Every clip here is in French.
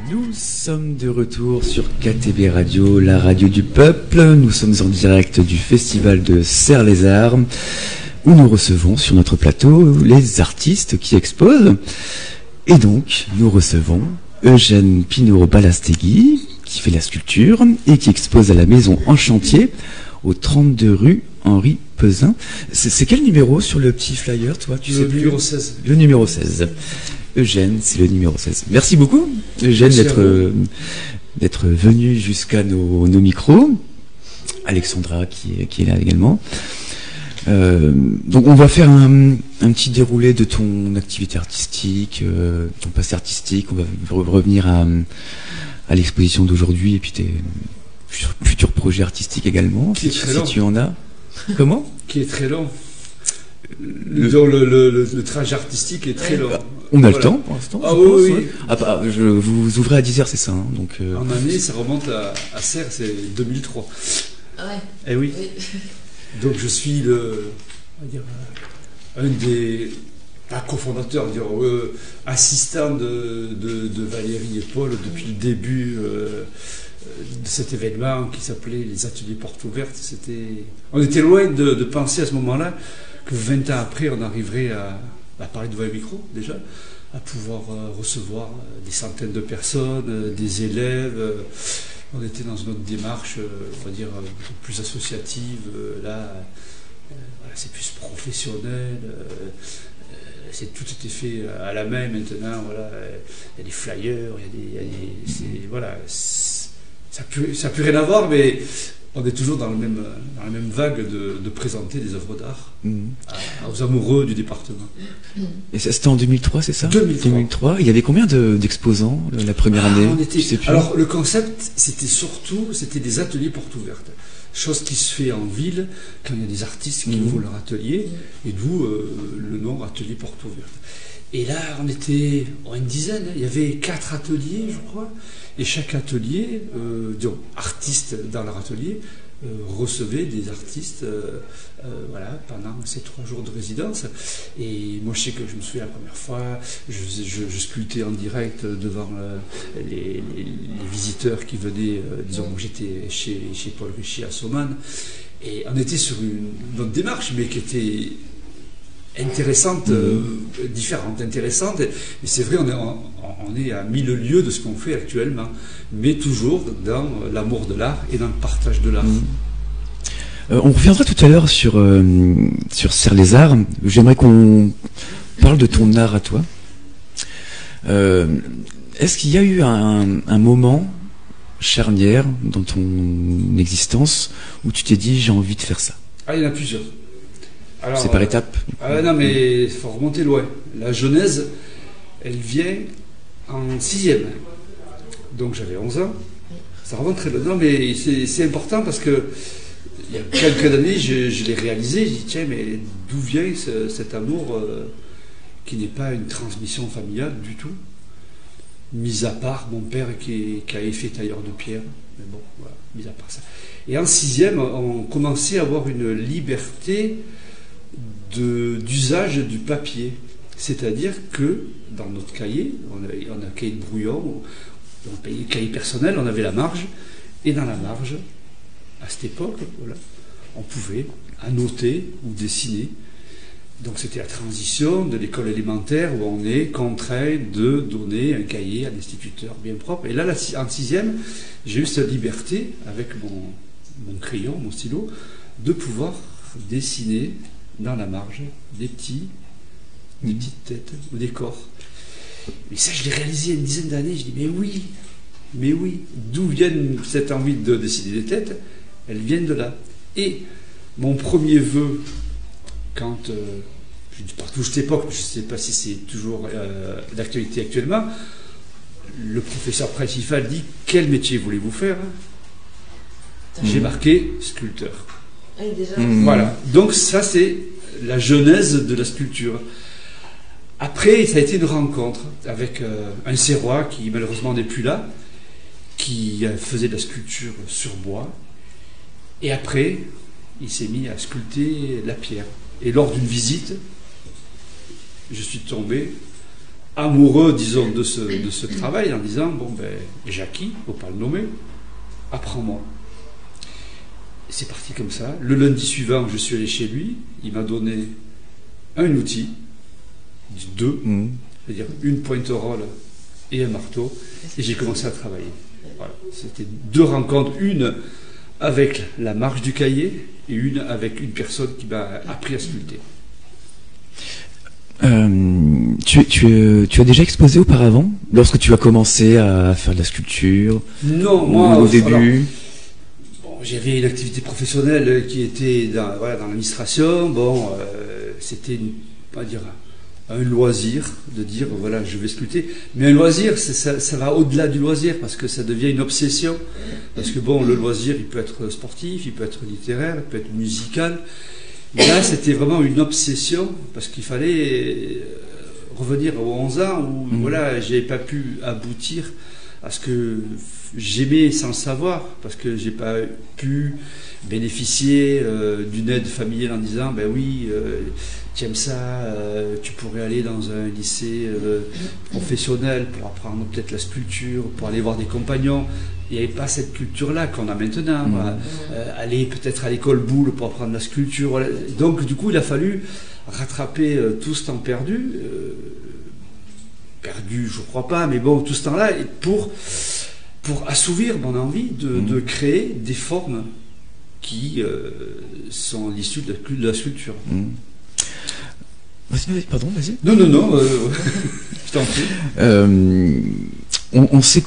Nous sommes de retour sur KTB Radio, la radio du peuple. Nous sommes en direct du festival de Serre-les-Arts, où nous recevons sur notre plateau les artistes qui exposent. Et donc, nous recevons Eugène Pinault-Balastegui, qui fait la sculpture et qui expose à la Maison en Chantier, au 32 rue Henri Peuzin. C'est quel numéro sur le petit flyer, toi? Tu sais plus? Numéro 16. Le numéro 16. Eugène, c'est le numéro 16. Merci beaucoup, Eugène, d'être venu jusqu'à nos micros. Alexandra qui est là également. Donc on va faire un petit déroulé de ton activité artistique, ton passé artistique. On va revenir à l'exposition d'aujourd'hui et puis tes futurs projets artistiques également, si tu en as. Comment? Qui est très long. Le trajet artistique est très long. On a le temps pour l'instant. Ah oui. Ouais. Vous ouvrez à 10h, c'est ça, hein, donc, En année, ça remonte à Serres, c'est 2003. Ah ouais. Eh oui. Donc je suis un des cofondateurs, assistant de Valérie et Paul depuis le début de cet événement qui s'appelait les Ateliers Portes Ouvertes. On était loin de penser à ce moment-là que 20 ans après, on arriverait à parler devant un micro, déjà, à pouvoir recevoir des centaines de personnes, des élèves. On était dans une autre démarche, on va dire, plus associative. Là, c'est plus professionnel. Tout était fait à la main maintenant. Voilà, il y a des flyers, voilà, ça n'a plus rien à voir, mais on est toujours dans la même vague de présenter des œuvres d'art aux amoureux du département. Et ça, c'était en 2003, c'est ça? 2003. Il y avait combien d'exposants la première année? Alors, le concept, c'était des ateliers portes ouvertes. Chose qui se fait en ville quand il y a des artistes qui ouvrent leur atelier, et d'où le nom Atelier portes ouvertes. Et là, on était une dizaine, il y avait 4 ateliers, je crois, et chaque atelier, artistes dans leur atelier, recevait des artistes pendant ces 3 jours de résidence. Et moi, je me souviens la première fois, je sculptais en direct devant les visiteurs qui venaient, disons, j'étais chez Paul Richie à Saumane, et on était sur une autre démarche, mais qui était intéressante, différente, intéressante. Et c'est vrai, on est à 1000 lieues de ce qu'on fait actuellement, mais toujours dans l'amour de l'art et dans le partage de l'art. On reviendra tout à l'heure sur Serre-les-Arts. J'aimerais qu'on parle de ton art à toi. Est-ce qu'il y a eu un moment charnière dans ton existence où tu t'es dit j'ai envie de faire ça? Il y en a plusieurs. Alors, c'est par étapes. Non, mais il faut remonter loin. La genèse, elle vient en 6e. Donc j'avais 11 ans. Ça remonte très loin. Non, mais c'est important parce que il y a quelques années, je l'ai réalisé. Je dis, tiens, mais d'où vient cet amour qui n'est pas une transmission familiale du tout, mis à part mon père qui avait fait tailleur de pierre. Mais bon, voilà, mis à part ça. Et en 6e, on commençait à avoir une liberté d'usage du papier. C'est-à-dire que dans notre cahier, on a un cahier de brouillon, on payait cahier personnel, on avait la marge, et dans la marge, à cette époque, voilà, on pouvait annoter ou dessiner. Donc c'était la transition de l'école élémentaire où on est contraint de donner un cahier à l'instituteur bien propre. Et là, en 6e, j'ai eu cette liberté, avec mon crayon, mon stylo, de pouvoir dessiner dans la marge des petites têtes ou des corps. Mais ça, je l'ai réalisé il y a une dizaine d'années. Je dis, mais oui, d'où vient cette envie de dessiner des têtes? Elles viennent de là. Et mon premier vœu, quand, je dis partout cette époque, je ne sais pas si c'est toujours d'actualité actuellement, le professeur principal dit, quel métier voulez-vous faire? J'ai marqué sculpteur. Voilà, donc ça c'est la genèse de la sculpture. Après, ça a été une rencontre avec un Serrois qui malheureusement n'est plus là, qui faisait de la sculpture sur bois, et après il s'est mis à sculpter la pierre. Et lors d'une visite, je suis tombé amoureux, disons, de ce travail, en disant, bon, ben, Jackie, il ne faut pas le nommer, apprends-moi. C'est parti comme ça. Le lundi suivant, je suis allé chez lui, il m'a donné un outil, deux, c'est-à-dire une pointerolle et un marteau, et j'ai commencé à travailler. Voilà. C'était 2 rencontres, une avec la marche du cahier et une avec une personne qui m'a appris à sculpter. Tu as déjà exposé auparavant, lorsque tu as commencé à faire de la sculpture? Non, moi, au début. J'avais une activité professionnelle qui était dans l'administration. Bon, c'était, on va dire, un loisir de dire, voilà, je vais sculpter. Mais un loisir, ça va au-delà du loisir, parce que ça devient une obsession. Parce que bon, le loisir, il peut être sportif, il peut être littéraire, il peut être musical. Mais là, c'était vraiment une obsession, parce qu'il fallait revenir aux 11 ans où, voilà, j'ai pas pu aboutir à ce que j'aimais sans le savoir, parce que j'ai pas pu bénéficier d'une aide familiale en disant, ben oui, tu aimes ça, tu pourrais aller dans un lycée professionnel pour apprendre peut-être la sculpture, pour aller voir des compagnons. Il n'y avait pas cette culture-là qu'on a maintenant. Aller peut-être à l'école Boulle pour apprendre la sculpture. Voilà. Donc du coup, il a fallu rattraper tout ce temps perdu. Perdu, je ne crois pas, mais bon, tout ce temps-là, pour assouvir mon envie de créer des formes qui sont l'issue de la sculpture. Pardon, vas-y. Non, je t'en prie. On s'est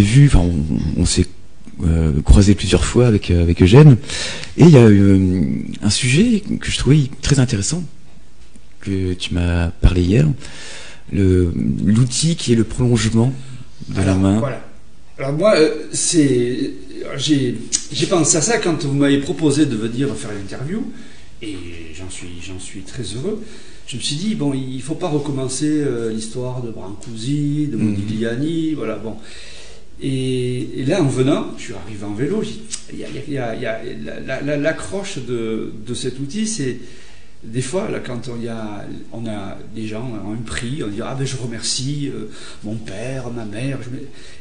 vu, enfin, on s'est croisé plusieurs fois avec Eugène, et il y a un sujet que je trouvais très intéressant, que tu m'as parlé hier, l'outil qui est le prolongement de la main. Voilà. Alors moi, j'ai pensé à ça quand vous m'avez proposé de venir faire l'interview, et j'en suis très heureux. Je me suis dit, bon, il ne faut pas recommencer l'histoire de Brancusi, de Modigliani, voilà, bon. Et là, en venant, je suis arrivé en vélo, il y a l'accroche de cet outil, c'est des fois, là, quand on a des gens ont un prix, on dit, ah ben je remercie mon père, ma mère,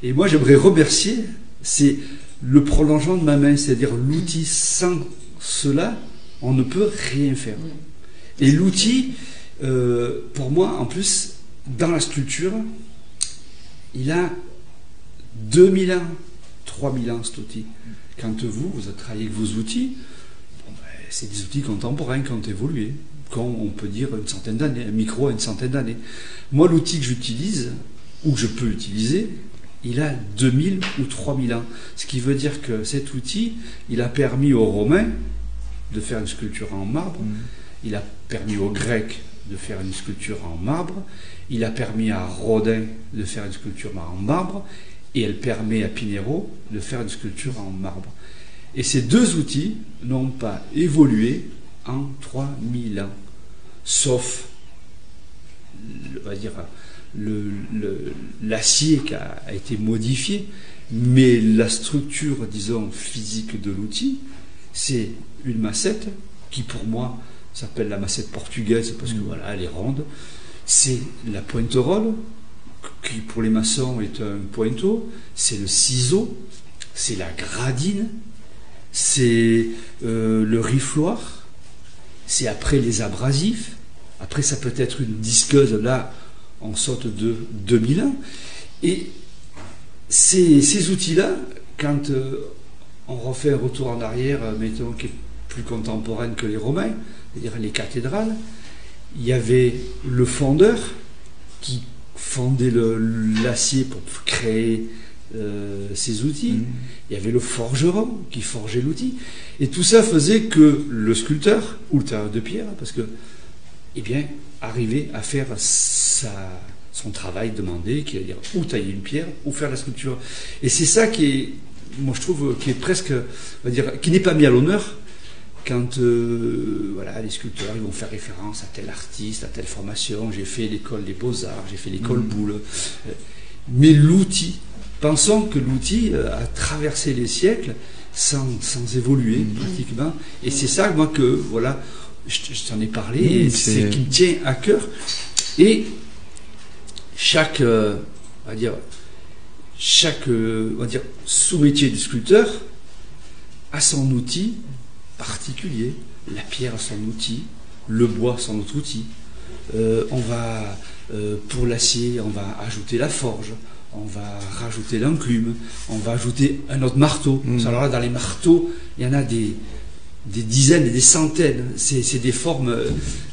et moi j'aimerais remercier, c'est le prolongement de ma main, c'est-à-dire l'outil. Sans cela, on ne peut rien faire. Et l'outil, pour moi, en plus, dans la sculpture, il a 2000 ans, 3000 ans cet outil. Quand vous travaillez avec vos outils, bon, ben, c'est des outils contemporains qui ont évolué, on peut dire une centaine d'années, un micro a une centaine d'années. Moi, l'outil que j'utilise, ou que je peux utiliser, il a 2000 ou 3000 ans. Ce qui veut dire que cet outil, il a permis aux Romains de faire une sculpture en marbre, il a permis aux Grecs de faire une sculpture en marbre, il a permis à Rodin de faire une sculpture en marbre, et elle permet à Pinero de faire une sculpture en marbre. Et ces 2 outils n'ont pas évolué en 3000 ans, sauf, on va dire, l'acier qui a été modifié, mais la structure, disons, physique de l'outil, c'est une massette qui, pour moi, s'appelle la massette portugaise parce que voilà, elle est ronde. C'est la pointerolle qui, pour les maçons, est un pointeau. C'est le ciseau, c'est la gradine, c'est le rifloir, c'est après les abrasifs. Après, ça peut être une disqueuse. Là, on saute de 2000 ans. Et ces outils-là, quand on refait un retour en arrière, mettons, qui est plus contemporaine que les Romains, c'est-à-dire les cathédrales, il y avait le fondeur qui fondait l'acier pour créer ces outils. Il y avait le forgeron qui forgeait l'outil. Et tout ça faisait que le sculpteur, ou le tailleur de pierre, parce que, eh bien, arrivait à faire son travail demandé, qui est à dire ou tailler une pierre, ou faire la sculpture. Et c'est ça qui est, moi je trouve, qui est presque, on va dire, qui n'est pas mis à l'honneur quand voilà, les sculpteurs ils vont faire référence à tel artiste, à telle formation. J'ai fait l'école des Beaux-Arts, j'ai fait l'école Boulle. Mais l'outil, pensons que l'outil a traversé les siècles sans évoluer pratiquement. Et c'est ça, moi, que voilà, je t'en ai parlé, et c'est qui me tient à cœur. Et chaque, on va dire, sous-métier du sculpteur a son outil particulier. La pierre a son outil, le bois son autre outil. Pour l'acier, on va ajouter la forge, on va rajouter l'enclume, on va ajouter un autre marteau. Alors là, dans les marteaux, il y en a des dizaines et des centaines. C'est des formes,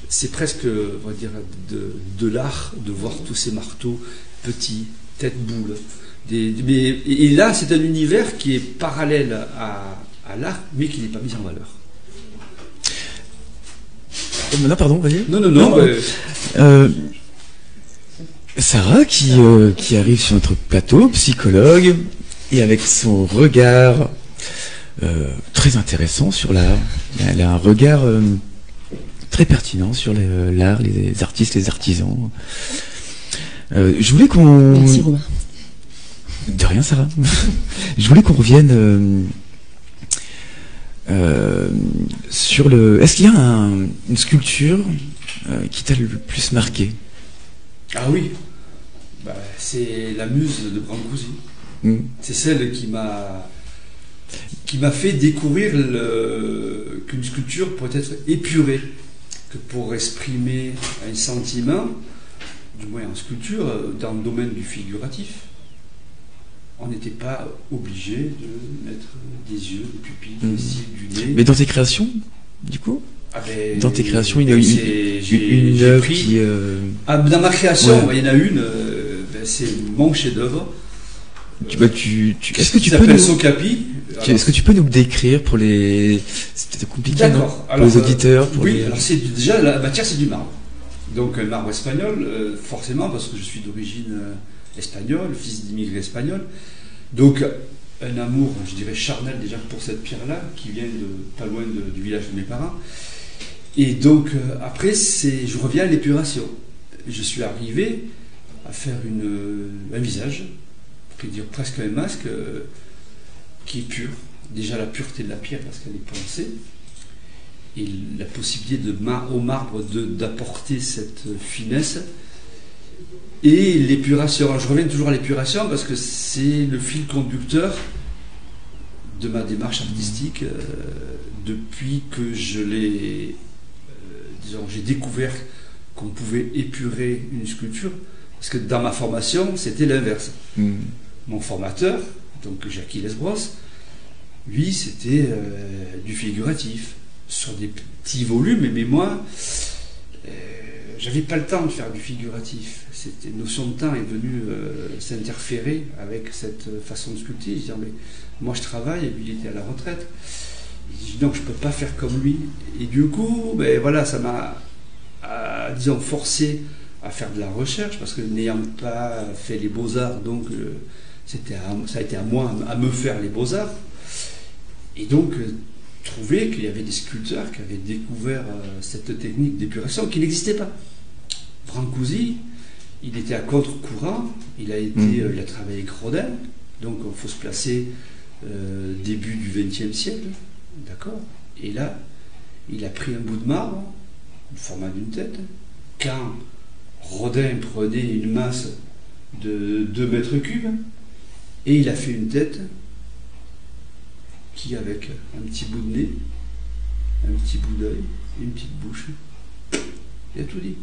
c'est presque, on va dire, de l'art de voir tous ces marteaux petits, tête-boule. Et là, c'est un univers qui est parallèle à l'art, mais qui n'est pas mis en valeur. Non, pardon, vas-y. Non. Sarah, qui arrive sur notre plateau, psychologue, et avec son regard très intéressant sur l'art. Elle a un regard très pertinent sur l'art, les artistes, les artisans. Je voulais qu'on... Merci Romain. De rien, Sarah. Je voulais qu'on revienne sur le... Est-ce qu'il y a une sculpture qui t'a le plus marqué? Ah oui, c'est la muse de Brancusi. C'est celle qui m'a fait découvrir qu'une sculpture pourrait être épurée, que pour exprimer un sentiment, du moins en sculpture, dans le domaine du figuratif, on n'était pas obligé de mettre des yeux, des pupilles, des cils, du nez. Mais dans tes créations, du coup, dans tes créations, il y a une œuvre qui... dans ma création, il y en a une, c'est mon chef-d'œuvre. Est-ce que tu peux s'appelle Socapi. Est-ce que tu peux nous le décrire pour les... C'est peut-être compliqué, non? Pour les auditeurs. Alors déjà, la matière, c'est du marbre. Donc un marbre espagnol, forcément, parce que je suis d'origine espagnole, fils d'immigrés espagnols. Donc un amour, je dirais, charnel déjà pour cette pierre-là, qui vient pas loin du village de mes parents. Et donc après, je reviens à l'épuration. Je suis arrivé à faire un visage, on peut dire presque un masque, qui est pur. Déjà la pureté de la pierre parce qu'elle est poncée. Et la possibilité au marbre d'apporter cette finesse. Et l'épuration. Alors je reviens toujours à l'épuration parce que c'est le fil conducteur de ma démarche artistique depuis que j'ai découvert qu'on pouvait épurer une sculpture. Parce que dans ma formation, c'était l'inverse. Mon formateur, donc Jackie Lesbros, lui, c'était du figuratif, sur des petits volumes, mais moi, j'avais pas le temps de faire du figuratif. Cette notion de temps est venue s'interférer avec cette façon de sculpter. Je disais, mais moi je travaille, et lui il était à la retraite. Je dis, donc je peux pas faire comme lui. Et du coup, voilà, ça m'a, disons, forcé à faire de la recherche, parce que n'ayant pas fait les beaux-arts, donc ça a été à moi à me faire les beaux-arts. Et donc, trouver qu'il y avait des sculpteurs qui avaient découvert cette technique d'épuration qui n'existait pas. Brancusi, il était à contre-courant, il a travaillé avec Rodin, donc il faut se placer début du XXe siècle, d'accord. Et là, il a pris un bout de marbre, le format d'une tête. Quand Rodin prenait une masse de 2 mètres cubes, et il a fait une tête qui, avec un petit bout de nez, un petit bout d'œil, une petite bouche, il a tout dit.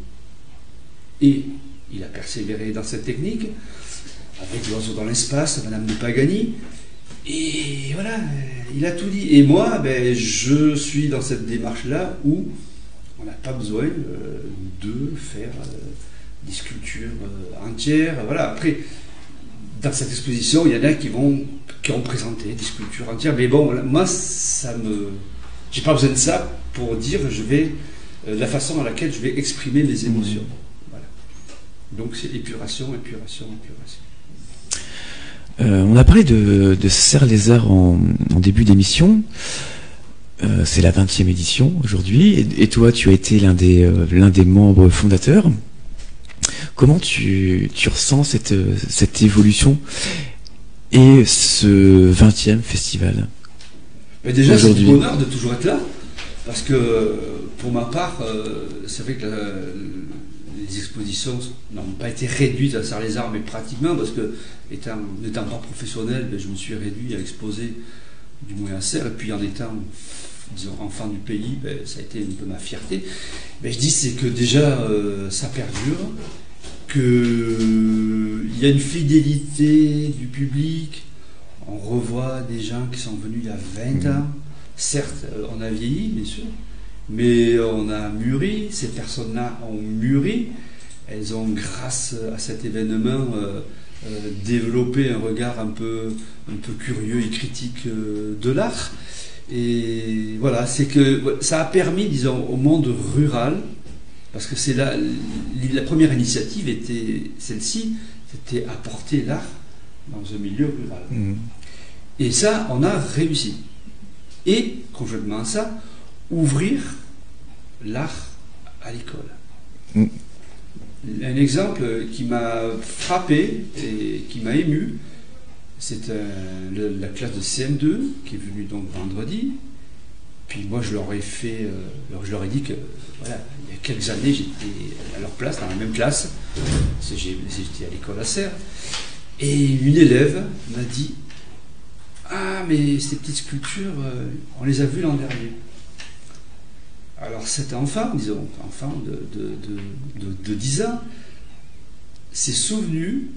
Et il a persévéré dans cette technique, avec l'oiseau dans l'espace, Madame de Pagani, et voilà, il a tout dit. Et moi, je suis dans cette démarche-là où on n'a pas besoin de faire des sculptures entières. Voilà. Après, dans cette exposition, il y en a qui ont présenté des sculptures entières. Mais bon, moi, j'ai pas besoin de ça pour dire la façon dans laquelle je vais exprimer mes émotions. Voilà. Donc c'est épuration. On a parlé de Serre les Arts en début d'émission. C'est la 20e édition aujourd'hui. Et toi, tu as été l'un des membres fondateurs. Comment tu ressens cette évolution et ce 20e festival? Déjà, c'est du bonheur de toujours être là, parce que pour ma part, c'est vrai que les expositions n'ont pas été réduites à Sarre-les-Arts, mais pratiquement, parce que, n'étant pas professionnel, je me suis réduit à exposer du moins à Serres, et puis en étant, disons, enfant du pays, ça a été un peu ma fierté. Je dis, c'est que déjà, ça perdure, qu'il y a une fidélité du public, on revoit des gens qui sont venus il y a 20 ans, certes, on a vieilli, bien sûr, mais on a mûri, ces personnes-là ont mûri, elles ont, grâce à cet événement, développé un regard un peu curieux et critique de l'art. Et voilà, c'est que ça a permis, disons, au monde rural, parce que c'est la première initiative était celle-ci, c'était apporter l'art dans un milieu rural. Et ça, on a réussi. Et, conjointement à ça, ouvrir l'art à l'école. Un exemple qui m'a frappé et qui m'a ému, c'est la classe de CM2 qui est venue donc vendredi. Puis moi, je leur ai dit que, voilà, il y a quelques années, j'étais à leur place, dans la même classe. J'étais à l'école à Serres. Et une élève m'a dit: ah, mais ces petites sculptures, on les a vues l'an dernier. Alors cet enfant, disons, enfant de 10 ans, s'est souvenu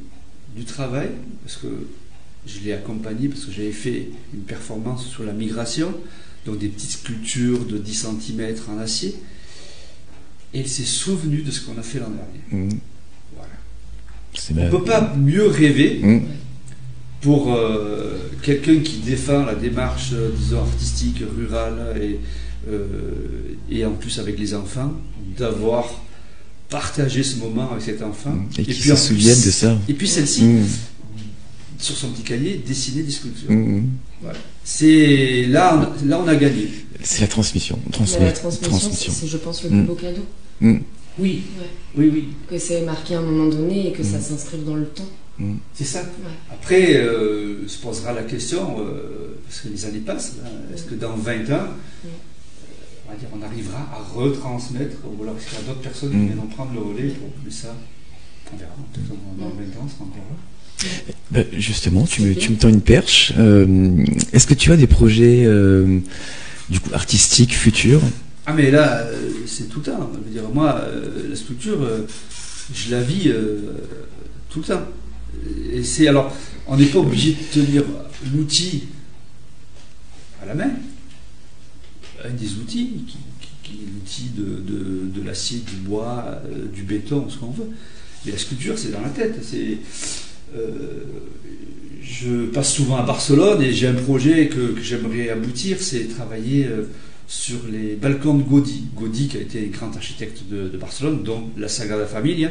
du travail, parce que je l'ai accompagné, parce que j'avais fait une performance sur la migration, donc des petites sculptures de 10 cm en acier, et il s'est souvenu de ce qu'on a fait l'an dernier. Voilà. On ne peut pas mieux rêver pour quelqu'un qui défend la démarche, disons, artistique, rurale, et en plus avec les enfants, d'avoir partagé ce moment avec cet enfant. Et qui se souviennent de ça. Et puis celle-ci, sur son petit cahier, dessiner des sculptures. Voilà. Là, on a gagné. C'est la transmission. La transmission, c'est, je pense, le plus beau cadeau. Oui. Oui. Que c'est marqué à un moment donné et que ça s'inscrive dans le temps. C'est ça. Après, se posera la question, parce que les années passent, est-ce que dans 20 ans, on arrivera à retransmettre, ou alors est-ce qu'il y a d'autres personnes qui viennent prendre le relais pour plus ça? On verra. Peut-être dans 20 ans, ça en verra. Justement, tu me tends une perche. Est-ce que tu as des projets du coup artistiques futurs? Ah, mais là, c'est tout le temps. Je veux dire, moi, la sculpture, je la vis tout le temps. Et alors, on n'est pas obligé de tenir l'outil à la main. Un des outils, qui est l'outil de l'acier, du bois, du béton, ce qu'on veut. Mais la sculpture, c'est dans la tête. Je passe souvent à Barcelone et j'ai un projet que j'aimerais aboutir, c'est travailler sur les balcons de Gaudí. Gaudí qui a été grand architecte de Barcelone, dont la Sagrada Familia.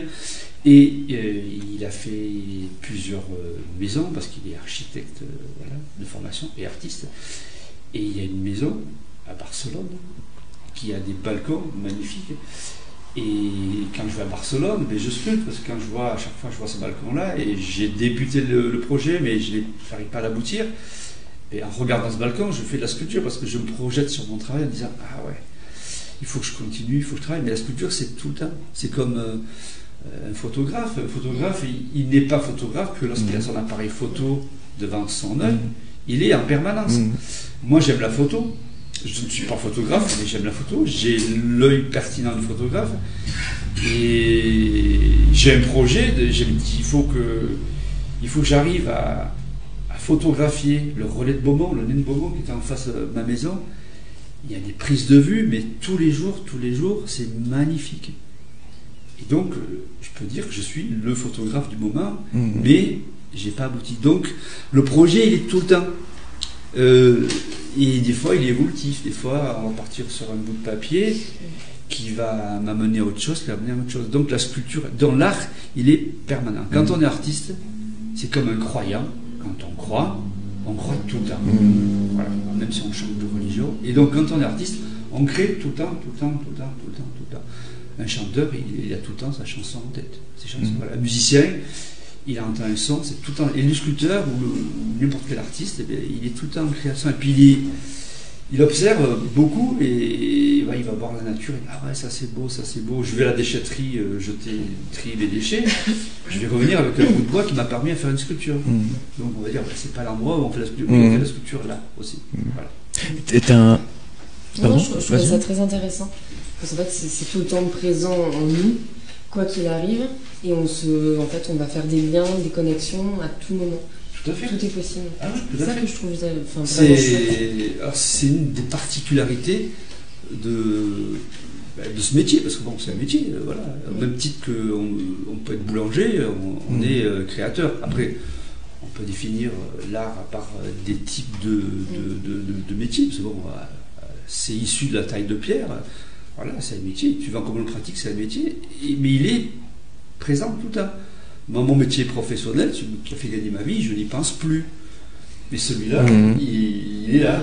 Et il a fait plusieurs maisons, parce qu'il est architecte de formation et artiste. Et il y a une maison à Barcelone qui a des balcons magnifiques. Et quand je vais à Barcelone, je sculpte, parce que à chaque fois je vois ce balcon-là, et j'ai débuté le projet, mais je n'arrive pas à l'aboutir. Et en regardant ce balcon, je fais de la sculpture, parce que je me projette sur mon travail en disant: ah ouais, il faut que je continue, il faut que je travaille. Mais la sculpture, c'est tout le temps. C'est comme un photographe. Un photographe, il n'est pas photographe que lorsqu'il a son appareil photo devant son œil. Il est en permanence. Moi, j'aime la photo. Je ne suis pas photographe, mais j'aime la photo. J'ai l'œil pertinent du photographe. Et j'ai un projet. J'ai dit, il faut que j'arrive à photographier le relais de Beaumont, le nain de Beaumont qui était en face de ma maison. Il y a des prises de vue, mais tous les jours, c'est magnifique. Et donc, je peux dire que je suis le photographe du moment, mais j'ai pas abouti. Donc, le projet, il est tout le temps. Et des fois, il est évolutif. Des fois, on va partir sur un bout de papier qui va m'amener à autre chose, Donc, la sculpture, dans l'art, il est permanent. Quand on est artiste, c'est comme un croyant. Quand on croit tout le temps. Voilà. Même si on change de religion. Et donc, quand on est artiste, on crée tout le temps. Un chanteur, il a tout le temps sa chanson en tête. Un musicien, il entend un son, c'est tout le temps. Et le sculpteur ou n'importe quel artiste, il est tout le temps en création. Et puis il observe beaucoup et il va voir la nature. Et, ah ouais, ça c'est beau, ça c'est beau. Je vais à la déchetterie trier les déchets. Je vais revenir avec un bout de bois qui m'a permis de faire une sculpture. Donc on va dire, c'est pas l'endroit où on fait la sculpture, on fait la sculpture là aussi. Voilà. Non, je trouve ça très intéressant. Parce qu'en fait, c'est tout le temps présent en nous, quoi qu'il arrive, et en fait, on va faire des liens, des connexions à tout moment. Tout à fait. Tout est possible. Ah oui, tout c'est à ça fait. que je trouve vraiment chouette. C'est une des particularités de ce métier, parce que bon, c'est un métier, voilà. Au même titre qu'on peut être boulanger, on est créateur. Après, on peut définir l'art par des types de métiers, parce que bon, c'est issu de la taille de pierre. Voilà, c'est un métier. Tu vois comment on le pratique, c'est un métier. Mais il est présent tout le temps. Moi, mon métier professionnel, celui qui a fait gagner ma vie, je n'y pense plus. Mais celui-là, il est là.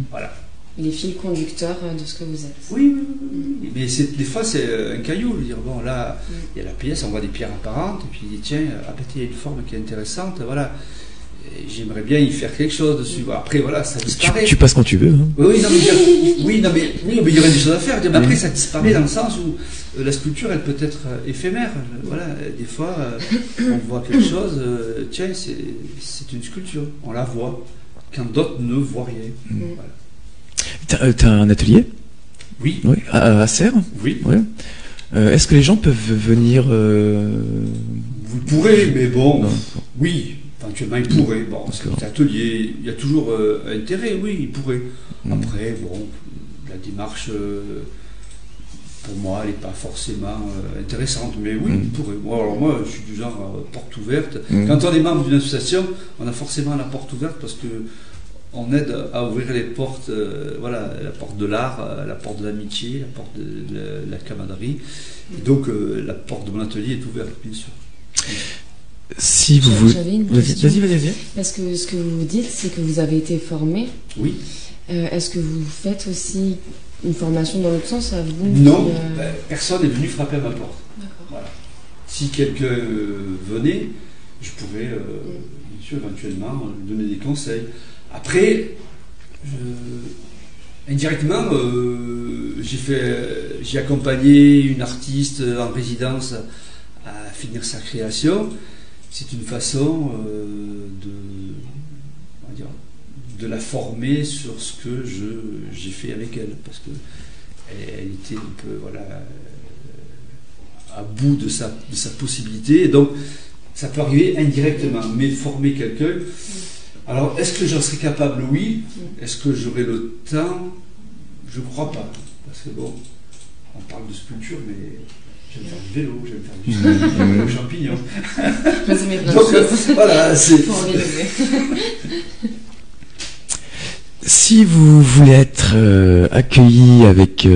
Voilà. Il est fil conducteur de ce que vous êtes. Oui. Mais des fois, c'est un caillou. Dire, bon, là, il y a la pièce, on voit des pierres apparentes, et puis il dit, tiens, il y a une forme qui est intéressante, voilà. J'aimerais bien y faire quelque chose dessus. Après, voilà, ça disparaît. Tu passes quand tu veux. Hein. Oui, mais il y aurait des choses à faire. Mais après, ça disparaît dans le sens où la sculpture, elle peut être éphémère. Voilà, des fois, on voit quelque chose, tiens, c'est une sculpture. On la voit, quand d'autres ne voient rien. Voilà. T'as un atelier? Oui. À Serres? Oui. Ouais. Est-ce que les gens peuvent venir Vous pourrez, mais bon, oui. Éventuellement, il pourrait. Bon, c'est un atelier, il y a toujours intérêt, oui, il pourrait. Après, bon, la démarche, pour moi, elle n'est pas forcément intéressante, mais oui, il pourrait. Moi, je suis du genre porte ouverte. Quand on est membre d'une association, on a forcément la porte ouverte parce que on aide à ouvrir les portes, voilà, la porte de l'art, la porte de l'amitié, la porte de la camaraderie. Et donc, la porte de mon atelier est ouverte, bien sûr. Si vous voulez. J'avais une question. Vas-y. Parce que ce que vous dites, c'est que vous avez été formé. Oui. Est-ce que vous faites aussi une formation dans l'autre sens à vous? Non, personne n'est venu frapper à ma porte. D'accord. Voilà. Si quelqu'un venait, je pourrais, bien sûr, éventuellement lui donner des conseils. Après, indirectement, j'ai accompagné une artiste en résidence à finir sa création. C'est une façon de la former sur ce que j'ai fait avec elle, parce que elle était un peu à bout de sa possibilité, et donc ça peut arriver indirectement, mais former quelqu'un. Alors, est-ce que j'en serais capable? Oui. Est-ce que j'aurai le temps? Je ne crois pas, parce que bon, on parle de sculpture, mais j'aime faire du vélo, j'aime faire du ski, j'aime faire aux champignons. Donc, voilà, c'est... Si vous voulez être accueilli avec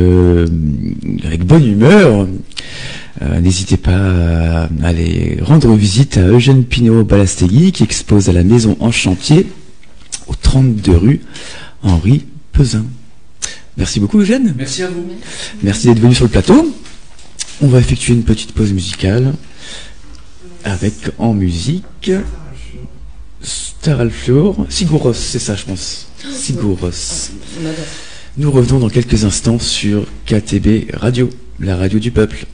bonne humeur, n'hésitez pas à aller rendre visite à Eugène Pinault-Balastegui, qui expose à la Maison en Chantier, au 32 rue Henri Peuzin. Merci beaucoup, Eugène. Merci à vous. Merci d'être venu sur le plateau. On va effectuer une petite pause musicale avec en musique Star Alfleur, Sigur Rós, c'est ça, je pense. Sigur Rós. Nous revenons dans quelques instants sur KTB Radio, la radio du peuple.